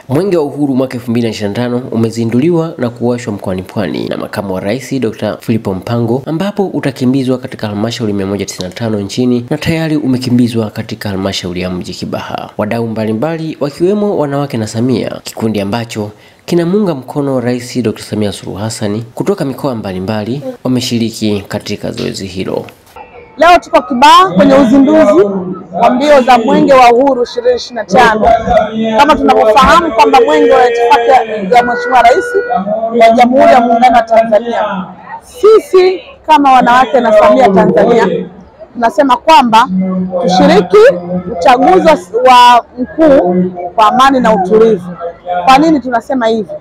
Mwenge wa Uhuru mwaka 2025 umezinduliwa na kuwashwa mkoani Pwani na Makamu wa Rais Dr. Philip Mpango, ambapo utakimbizwa katika halmashauri 195 nchini na tayari umekimbizwa katika halmashauri ya mji Kibaha. Wadau mbalimbali wakiwemo wanawake na Samia, kikundi ambacho kinamuunga mkono Rais Dr. Samia Suluhu Hassan kutoka mikoa mbalimbali wameshiriki katika zoezi hilo. Leo tuko Kibaha kwenye uzinduzi wa mbio za Mwenge wa Uhuru 2025. Kama tunavyofahamu kwamba mwenge wa itifaki ya Mheshimiwa Rais wa Jamhuri ya Muungano wa Tanzania, sisi kama wanawake na Samia Tanzania tunasema kwamba tushiriki uchaguzi wa mkuu kwa amani na utulivu. Kwa nini tunasema hivi?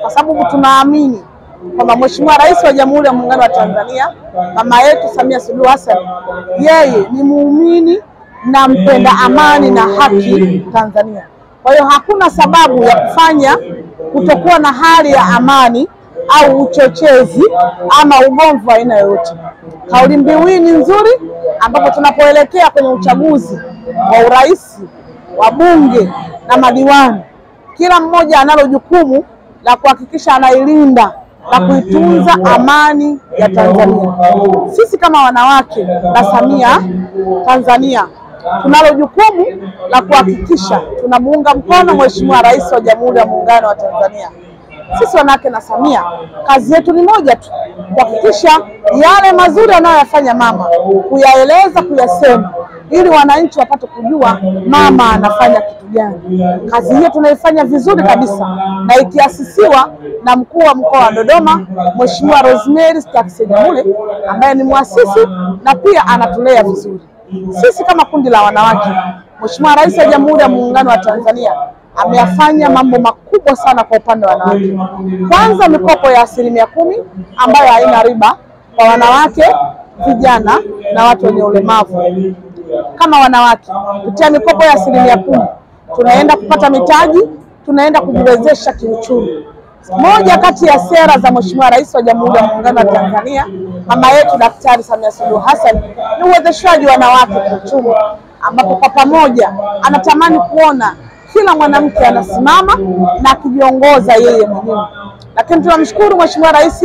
Kwa sababu tunaamini kwamba Mheshimiwa Rais wa Jamhuri ya Muungano wa Tanzania, mama yetu Samia Suluhu Hassan, yeye ni muumini na mpenda amani na haki Tanzania. Kwa hiyo hakuna sababu ya kufanya kutokuwa na hali ya amani au uchochezi ama ugomvi wa aina yoyote. Kauli mbiu ni nzuri, ambapo tunapoelekea kwenye uchaguzi wa urais, wa bunge na madiwani, kila mmoja analo jukumu la kuhakikisha anailinda na kuitunza amani ya Tanzania. Sisi kama wanawake na Samia Tanzania tunalo jukumu la kuhakikisha tunamuunga mkono Mheshimiwa Rais wa Jamhuri ya Muungano wa Tanzania. Sisi wanawake na Samia, kazi yetu ni moja tu, kuhakikisha yale mazuri anayoyafanya mama, kuyaeleza, kuyasema, ili wananchi wapate kujua mama anafanya kitu gani. Kazi hiyo tunaifanya vizuri kabisa, na ikiasisiwa na mkuu wa mkoa wa Dodoma, Mheshimiwa Rosemary Stakisejamule, ambaye ni muasisi na pia anatulea vizuri. Sisi kama kundi la wanawake, Mheshimiwa Rais wa Jamhuri ya Muungano wa Tanzania ameyafanya mambo makubwa sana kwa upande wa wanawake. Kwanza, mikopo ya 10% ambayo haina riba kwa wanawake, vijana na watu wenye ulemavu. Kama wanawake, kupitia mikopo ya 10% tunaenda kupata mitaji, tunaenda kujiwezesha kiuchumi. Moja kati ya sera za Mheshimiwa Rais wa Jamhuri ya Muungano wa Tanzania, mama yetu Daktari Samia Suluhu Hassan, ni uwezeshaji wanawake kiuchumi, ambapo kwa pamoja anatamani kuona kila mwanamke anasimama na akijiongoza yeye mwenyewe. Lakini tunamshukuru Mheshimiwa Rais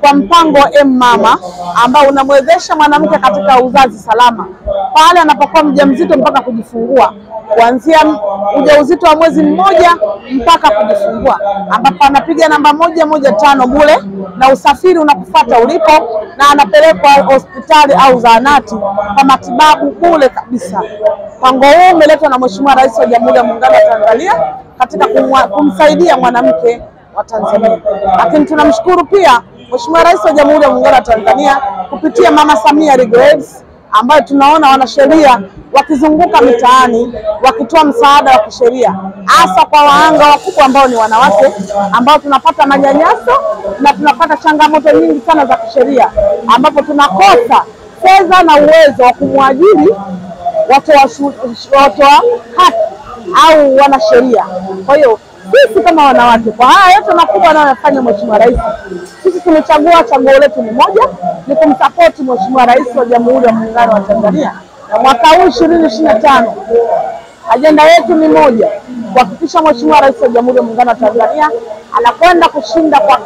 kwa mpango wa mama ambao unamwezesha mwanamke katika uzazi salama pale anapokuwa mjamzito mpaka kujifungua, kuanzia ujauzito wa mwezi mmoja mpaka kujifungua, ambapo anapiga namba 115 bure na usafiri unakufuata ulipo, na anapelekwa hospitali au zahanati kwa matibabu bure kabisa. Mpango huu umeletwa na Mheshimiwa Rais wa Jamhuri ya Muungano wa Tanzania katika kumsaidia mwanamke wa Tanzania. Lakini tunamshukuru pia Mheshimiwa Rais wa Jamhuri ya Muungano wa Tanzania kupitia Mama Samia Regrets, ambayo tunaona wanasheria wakizunguka mitaani wakitoa msaada wa kisheria, hasa kwa wahanga wakubwa ambao ni wanawake, ambao tunapata manyanyaso na tunapata changamoto nyingi sana za kisheria, ambapo tunakosa fedha na uwezo wa kumwajiri watoa haki au wanasheria. Kwa hiyo sisi kama wanawake, kwa haya yote makubwa anayofanya Mheshimiwa Rais, sisi tumechagua, chaguo letu ni moja, ni kumsupport Mheshimiwa Rais wa Jamhuri ya Muungano wa Tanzania. Na mwaka huu 2025 ajenda yetu ni moja, kuhakikisha Mheshimiwa Rais wa Jamhuri ya Muungano wa Tanzania anakwenda kushinda kwa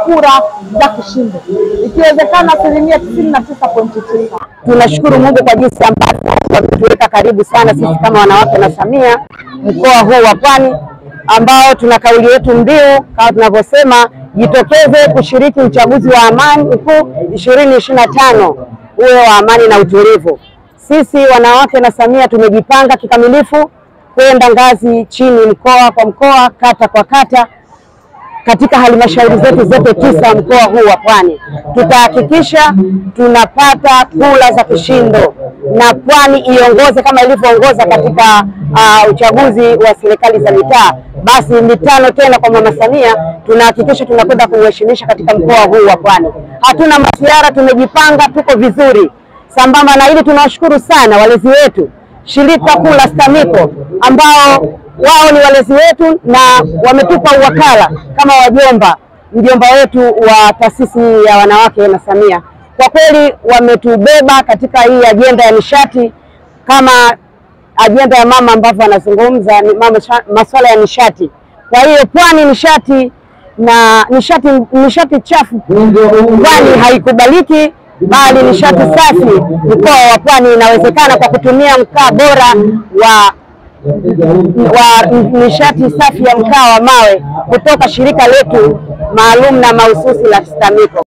kura za kishindo, ikiwezekana 99.9. Tunashukuru Mungu kwa jinsi ambavyo ametuweka karibu sana sisi kama wanawake na Samia mkoa huu wa Pwani, ambao tuna kauli yetu mbiu kama tunavyosema, jitokeze kushiriki uchaguzi wa amani mkuu 2025 uwe wa amani na utulivu. Sisi wanawake na Samia tumejipanga kikamilifu kwenda ngazi chini, mkoa kwa mkoa, kata kwa kata, katika halmashauri zetu zote 9 mkoa huu wa Pwani. Tutahakikisha tunapata kura za kishindo na Pwani iongoze kama ilivyoongoza katika uchaguzi wa serikali za mitaa. Basi mitano tena kwa Mama Samia, tunahakikisha tunakwenda kuheshimisha katika mkoa huu wa Pwani. Hatuna masiara, tumejipanga, tuko vizuri. Sambamba na hili, tunawashukuru sana walezi wetu, shirika kuu la STAMICO, ambao wao ni walezi wetu na wametupa uwakala kama mjomba wetu wa taasisi ya wanawake na Samia. Kwa kweli wametubeba katika hii ajenda ya nishati, kama ajenda ya mama ambavyo anazungumza ni masuala ya nishati. Kwa hiyo Pwani nishati chafu Pwani haikubaliki, bali nishati safi mkoa wa Pwani inawezekana kwa kutumia mkaa bora wa nishati safi ya mkaa wa mawe kutoka shirika letu maalum na mahususi la STAMICO.